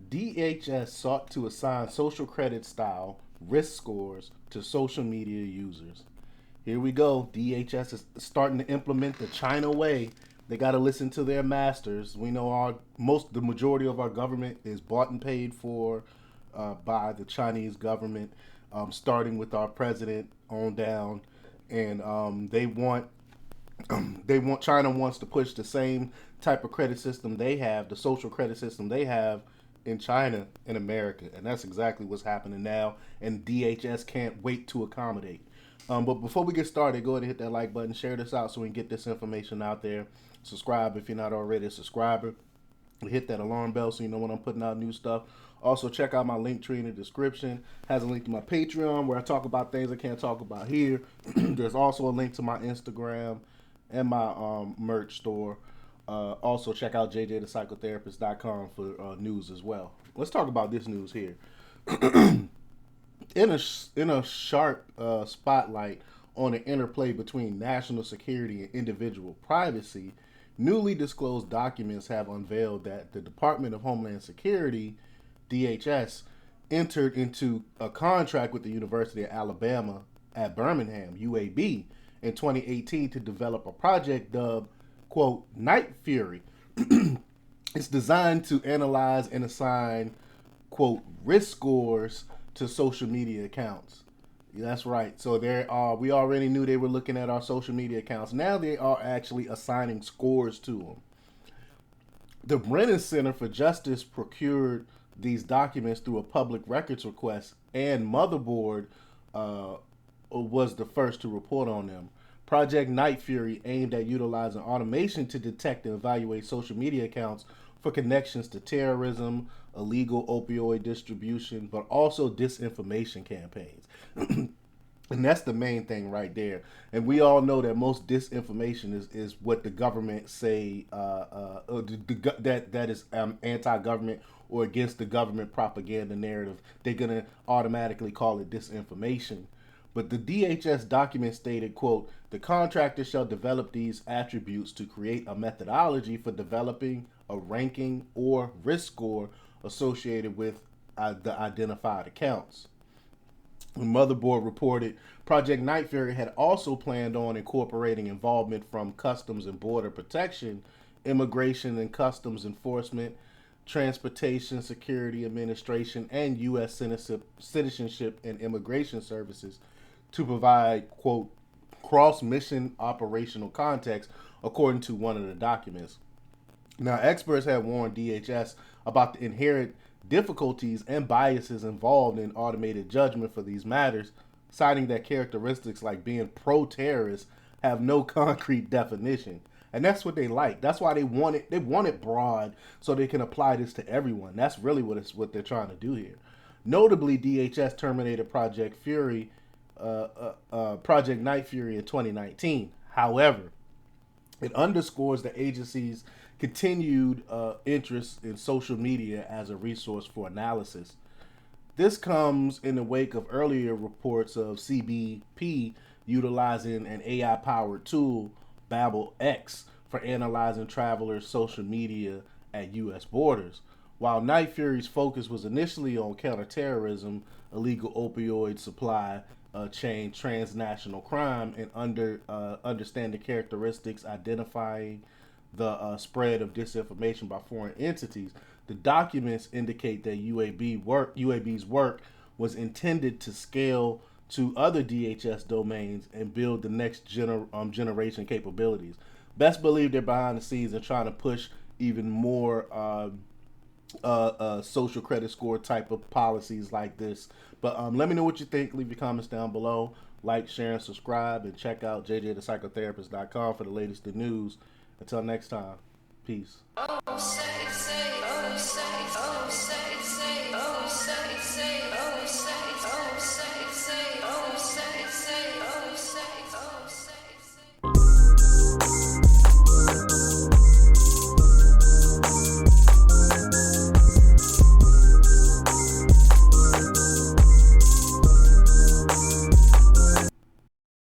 DHS sought to assign social credit style risk scores to social media users. Here we go. DHS is starting to implement the China way. They got to listen to their masters. We know the majority of our government is bought and paid for by the Chinese government, starting with our president on down, and China wants to push the same type of credit system they have, the social credit system they have in China in America, and that's exactly what's happening now. And DHS can't wait to accommodate. But before we get started, go ahead and hit that like button, share this out so we can get this information out there. Subscribe if you're not already a subscriber. Hit that alarm bell so you know when I'm putting out new stuff. Also, check out my link tree in the description. Has a link to my Patreon where I talk about things I can't talk about here. There's also a link to my Instagram and my merch store. Also, check out jjthepsychotherapist.com for news as well. Let's talk about this news here. In a sharp spotlight on the interplay between national security and individual privacy, newly disclosed documents have unveiled that the Department of Homeland Security, DHS, entered into a contract with the University of Alabama at Birmingham, UAB, in 2018 to develop a project dubbed, quote, Night Fury. It's designed to analyze and assign, quote, risk scores to social media accounts. That's right. So we already knew they were looking at our social media accounts. Now they are actually assigning scores to them. The Brennan Center for Justice procured these documents through a public records request, and Motherboard was the first to report on them. Project Night Fury aimed at utilizing automation to detect and evaluate social media accounts for connections to terrorism, illegal opioid distribution, but also disinformation campaigns. And that's the main thing right there. And we all know that most disinformation is what the government say that is anti-government or against the government propaganda narrative. They're gonna automatically call it disinformation. But the DHS document stated, quote, the contractor shall develop these attributes to create a methodology for developing a ranking or risk score associated with the identified accounts. The Motherboard reported Project Night Fury had also planned on incorporating involvement from Customs and Border Protection, Immigration and Customs Enforcement, Transportation Security Administration, and U.S. Citizenship and Immigration Services to provide, quote, cross-mission operational context, according to one of the documents. Now, experts have warned DHS about the inherent difficulties and biases involved in automated judgment for these matters, citing that characteristics like being pro-terrorist have no concrete definition. And that's what they like. That's why they want it broad so they can apply this to everyone. That's really what they're trying to do here. Notably, DHS terminated Project Night Fury in 2019. However, it underscores the agency's continued interest in social media as a resource for analysis. This comes in the wake of earlier reports of CBP utilizing an AI-powered tool, Babel X, for analyzing travelers' social media at U.S. borders. While Night Fury's focus was initially on counterterrorism, illegal opioid supply chain, transnational crime, and understanding characteristics identifying the spread of disinformation by foreign entities, the documents indicate that UAB's work was intended to scale to other DHS domains and build the next generation capabilities. Best believe they're behind the scenes and trying to push even more social credit score type of policies like this. But let me know what you think. Leave your comments down below. Like, share, and subscribe. And check out jjthepsychotherapist.com for the latest news. Until next time, peace.